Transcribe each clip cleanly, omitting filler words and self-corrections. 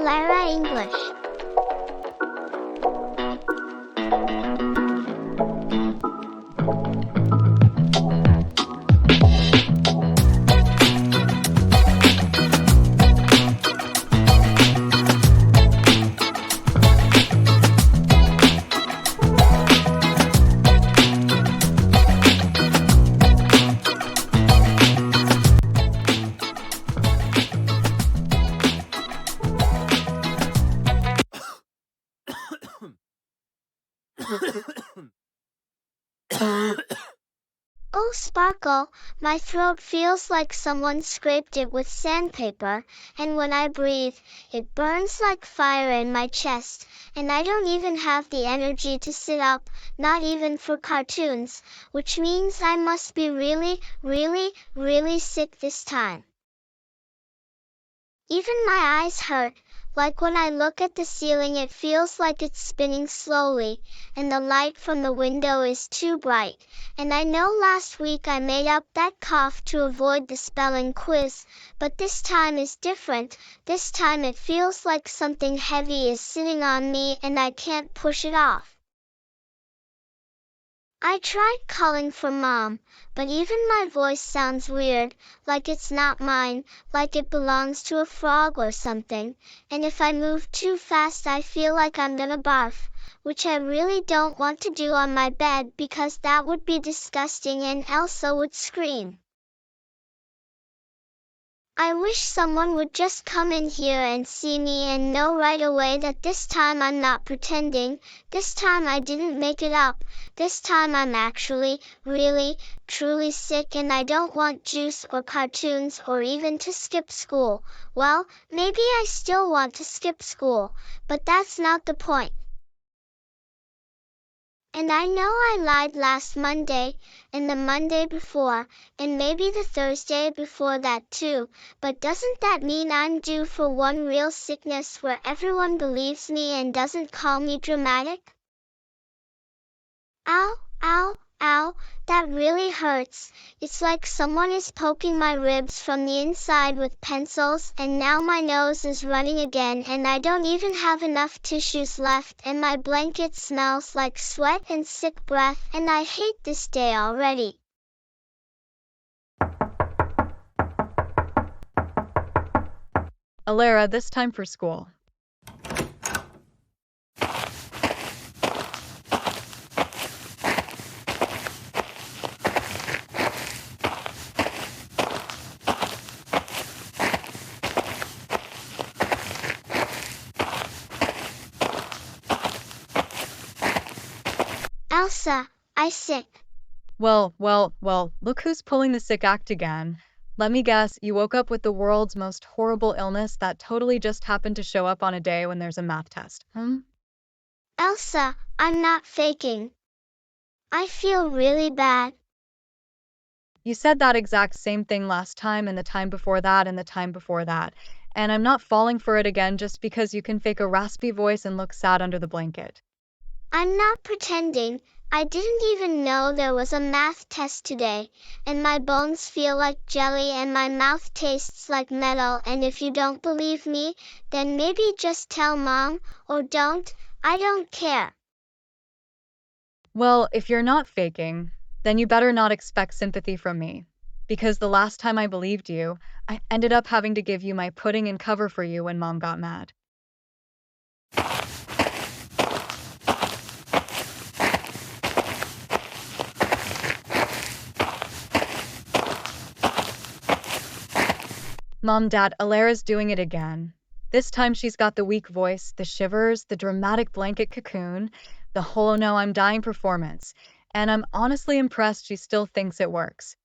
Elara English. Oh, Sparkle, my throat feels like someone scraped it with sandpaper, and when I breathe, it burns like fire in my chest, and I don't even have the energy to sit up, not even for cartoons, which means I must be really, really, really sick this time. Even my eyes hurt, like when I look at the ceiling it feels like it's spinning slowly, and the light from the window is too bright, and I know last week I made up that cough to avoid the spelling quiz, but this time is different. This time it feels like something heavy is sitting on me and I can't push it off. I tried calling for Mom, but even my voice sounds weird, like it's not mine, like it belongs to a frog or something, and if I move too fast I feel like I'm gonna barf, which I really don't want to do on my bed because that would be disgusting and Elsa would scream. I wish someone would just come in here and see me and know right away that this time I'm not pretending, this time I didn't make it up, this time I'm actually, really, truly sick and I don't want juice or cartoons or even to skip school. Well, maybe I still want to skip school, but that's not the point. And I know I lied last Monday, and the Monday before, and maybe the Thursday before that too, but doesn't that mean I'm due for one real sickness where everyone believes me and doesn't call me dramatic? Ow, ow, ow, that really hurts. It's like someone is poking my ribs from the inside with pencils and now my nose is running again and I don't even have enough tissues left and my blanket smells like sweat and sick breath and I hate this day already. Elara, this time for school. Elsa, I sick. Well, look who's pulling the sick act again. Let me guess, you woke up with the world's most horrible illness that totally just happened to show up on a day when there's a math test. Elsa, I'm not faking. I feel really bad. You said that exact same thing last time and the time before that and the time before that. And I'm not falling for it again just because you can fake a raspy voice and look sad under the blanket. I'm not pretending. I didn't even know there was a math test today, and my bones feel like jelly and my mouth tastes like metal, and if you don't believe me, then maybe just tell Mom, or don't, I don't care. Well, if you're not faking, then you better not expect sympathy from me. Because the last time I believed you, I ended up having to give you my pudding and cover for you when Mom got mad. Mom, Dad, Elara's doing it again. This time she's got the weak voice, the shivers, the dramatic blanket cocoon, the whole "oh no, I'm dying" performance. And I'm honestly impressed she still thinks it works.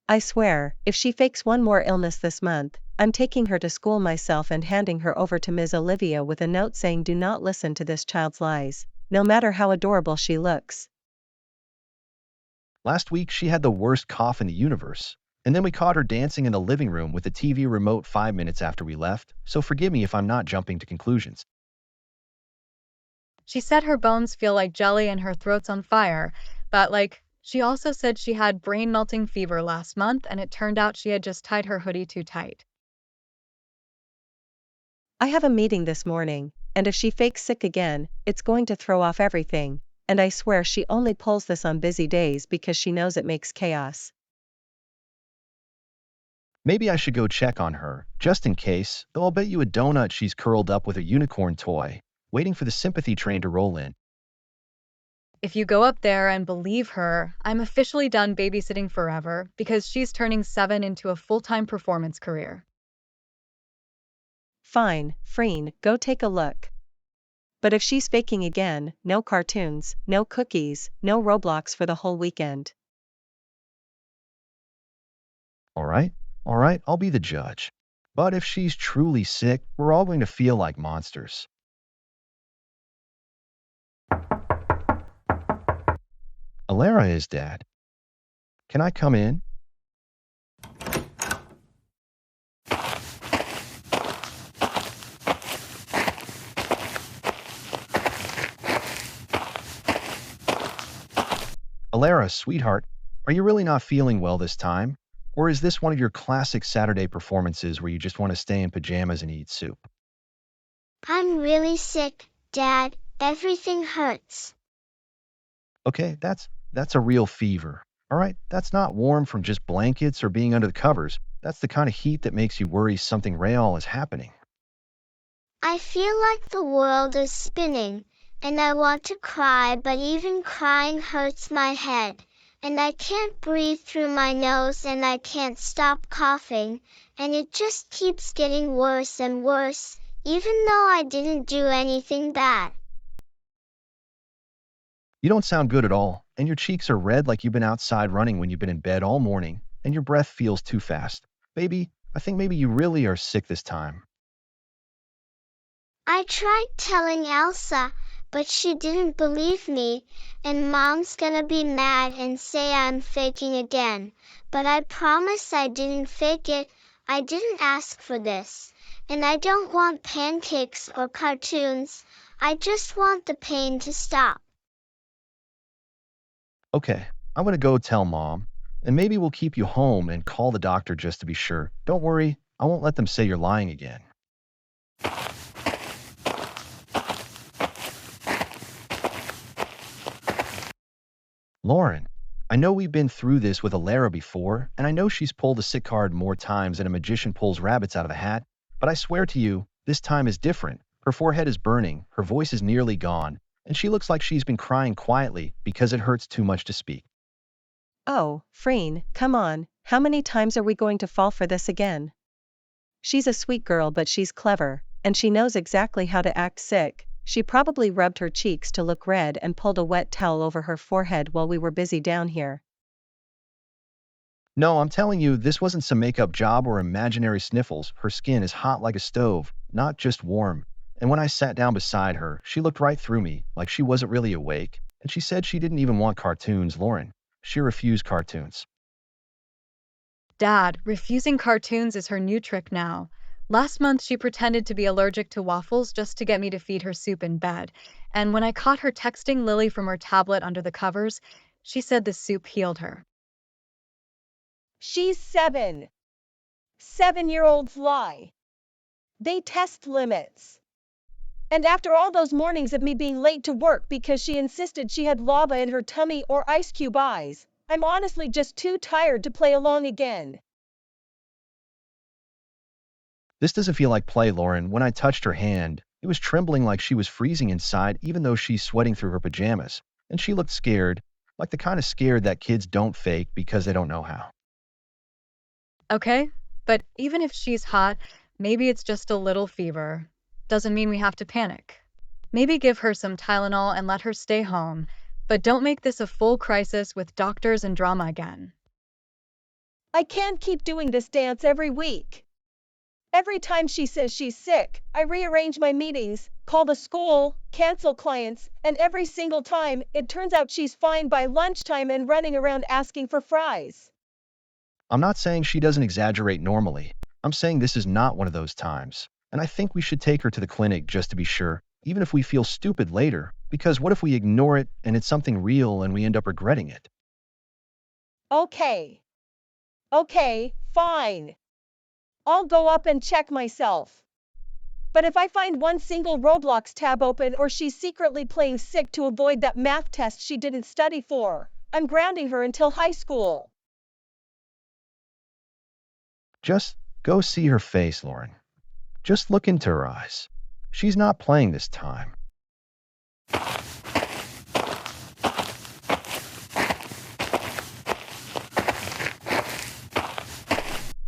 I swear, if she fakes one more illness this month, I'm taking her to school myself and handing her over to Ms. Olivia with a note saying do not listen to this child's lies, no matter how adorable she looks. Last week she had the worst cough in the universe, and then we caught her dancing in the living room with the TV remote 5 minutes after we left, so forgive me if I'm not jumping to conclusions. She said her bones feel like jelly and her throat's on fire, but she also said she had brain-melting fever last month and it turned out she had just tied her hoodie too tight. I have a meeting this morning, and if she fakes sick again, it's going to throw off everything, and I swear she only pulls this on busy days because she knows it makes chaos. Maybe I should go check on her, just in case, though I'll bet you a donut she's curled up with a unicorn toy, waiting for the sympathy train to roll in. If you go up there and believe her, I'm officially done babysitting forever because she's turning 7 into a full-time performance career. Fine, Freen, go take a look. But if she's faking again, no cartoons, no cookies, no Roblox for the whole weekend. All right, I'll be the judge. But if she's truly sick, we're all going to feel like monsters. Elara is Dad. Can I come in? Elara, sweetheart, are you really not feeling well this time? Or is this one of your classic Saturday performances where you just want to stay in pajamas and eat soup? I'm really sick, Dad. Everything hurts. Okay, that's a real fever. All right, that's not warm from just blankets or being under the covers. That's the kind of heat that makes you worry something real is happening. I feel like the world is spinning, and I want to cry, but even crying hurts my head. And I can't breathe through my nose, and I can't stop coughing, and it just keeps getting worse and worse, even though I didn't do anything bad. You don't sound good at all, and your cheeks are red like you've been outside running when you've been in bed all morning, and your breath feels too fast. Baby, I think maybe you really are sick this time. I tried telling Elsa, but she didn't believe me, and Mom's gonna be mad and say I'm faking again. But I promise I didn't fake it. I didn't ask for this. And I don't want pancakes or cartoons. I just want the pain to stop. Okay, I'm gonna go tell Mom, and maybe we'll keep you home and call the doctor just to be sure. Don't worry, I won't let them say you're lying again. Lauren, I know we've been through this with Elara before, and I know she's pulled a sick card more times than a magician pulls rabbits out of a hat, but I swear to you, this time is different. Her forehead is burning, her voice is nearly gone, and she looks like she's been crying quietly because it hurts too much to speak. Oh, Freen, come on, how many times are we going to fall for this again? She's a sweet girl, but she's clever, and she knows exactly how to act sick. She probably rubbed her cheeks to look red and pulled a wet towel over her forehead while we were busy down here. No, I'm telling you, this wasn't some makeup job or imaginary sniffles. Her skin is hot like a stove, not just warm. And when I sat down beside her, she looked right through me, like she wasn't really awake, and she said she didn't even want cartoons, Lauren. She refused cartoons. Dad, refusing cartoons is her new trick now. Last month, she pretended to be allergic to waffles just to get me to feed her soup in bed. And when I caught her texting Lily from her tablet under the covers, she said the soup healed her. She's 7. 7-year-olds lie. They test limits. And after all those mornings of me being late to work because she insisted she had lava in her tummy or ice cube eyes, I'm honestly just too tired to play along again. This doesn't feel like play, Lauren. When I touched her hand, it was trembling like she was freezing inside, even though she's sweating through her pajamas. And she looked scared, like the kind of scared that kids don't fake because they don't know how. Okay? But even if she's hot, maybe it's just a little fever. Doesn't mean we have to panic. Maybe give her some Tylenol and let her stay home, but don't make this a full crisis with doctors and drama again. I can't keep doing this dance every week. Every time she says she's sick, I rearrange my meetings, call the school, cancel clients, and every single time, it turns out she's fine by lunchtime and running around asking for fries. I'm not saying she doesn't exaggerate normally. I'm saying this is not one of those times. And I think we should take her to the clinic just to be sure, even if we feel stupid later, because what if we ignore it and it's something real and we end up regretting it? Okay. Okay, fine. I'll go up and check myself. But if I find one single Roblox tab open or she's secretly playing sick to avoid that math test she didn't study for, I'm grounding her until high school. Just go see her face, Lauren. Just look into her eyes. She's not playing this time.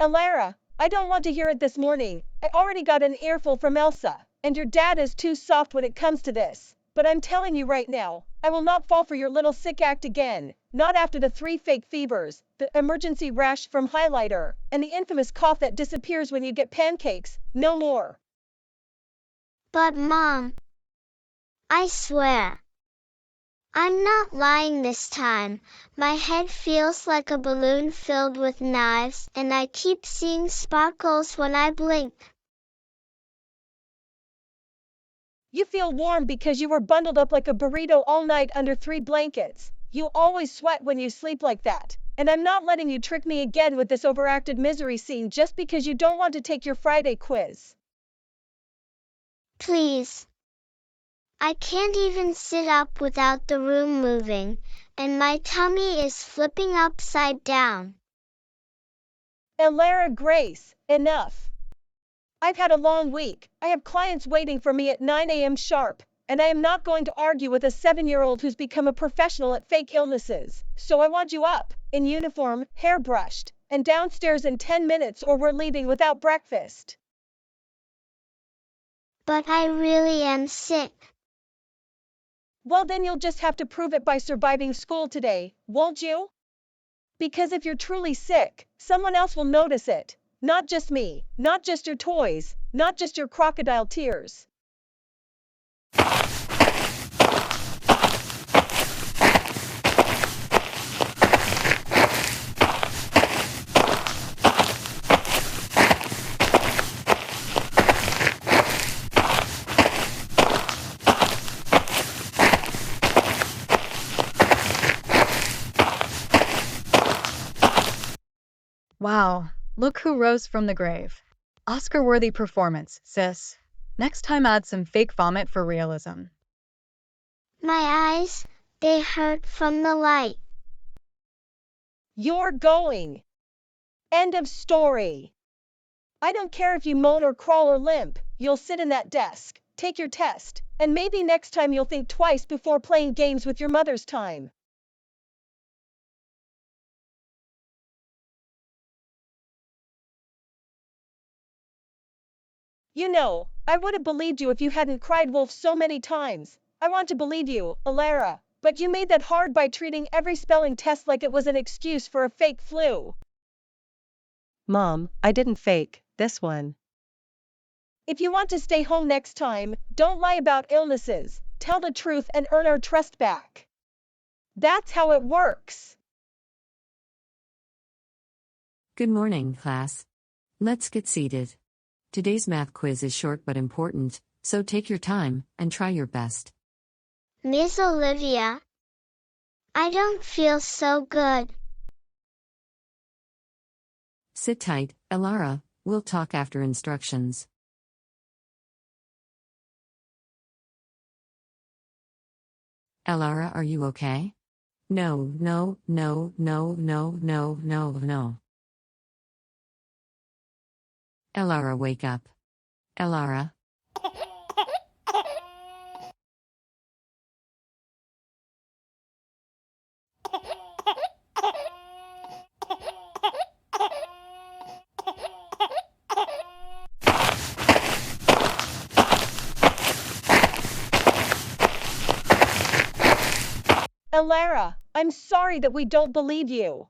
Elara, I don't want to hear it this morning. I already got an earful from Elsa, and your dad is too soft when it comes to this. But I'm telling you right now, I will not fall for your little sick act again. Not after the 3 fake fevers, the emergency rash from highlighter, and the infamous cough that disappears when you get pancakes. No more. But Mom, I swear, I'm not lying this time. My head feels like a balloon filled with knives, and I keep seeing sparkles when I blink. You feel warm because you were bundled up like a burrito all night under 3 blankets. You always sweat when you sleep like that. And I'm not letting you trick me again with this overacted misery scene just because you don't want to take your Friday quiz. Please. I can't even sit up without the room moving, and my tummy is flipping upside down. Elara Grace, enough. I've had a long week. I have clients waiting for me at 9 a.m. sharp, and I am not going to argue with a 7-year-old who's become a professional at fake illnesses. So I want you up, in uniform, hairbrushed, and downstairs in 10 minutes or we're leaving without breakfast. But I really am sick. Well, then you'll just have to prove it by surviving school today, won't you? Because if you're truly sick, someone else will notice it. Not just me, not just your toys, not just your crocodile tears. Wow, look who rose from the grave. Oscar-worthy performance, sis. Next time add some fake vomit for realism. My eyes, they hurt from the light. You're going. End of story. I don't care if you moan or crawl or limp, you'll sit in that desk, take your test, and maybe next time you'll think twice before playing games with your mother's time. You know, I would have believed you if you hadn't cried wolf so many times. I want to believe you, Elara, but you made that hard by treating every spelling test like it was an excuse for a fake flu. Mom, I didn't fake this one. If you want to stay home next time, don't lie about illnesses. Tell the truth and earn our trust back. That's how it works. Good morning, class. Let's get seated. Today's math quiz is short but important, so take your time and try your best. Miss Olivia, I don't feel so good. Sit tight, Elara, we'll talk after instructions. Elara, are you okay? No, no, no, no, no, no, no, no. Elara, wake up. Elara. Elara, I'm sorry that we don't believe you.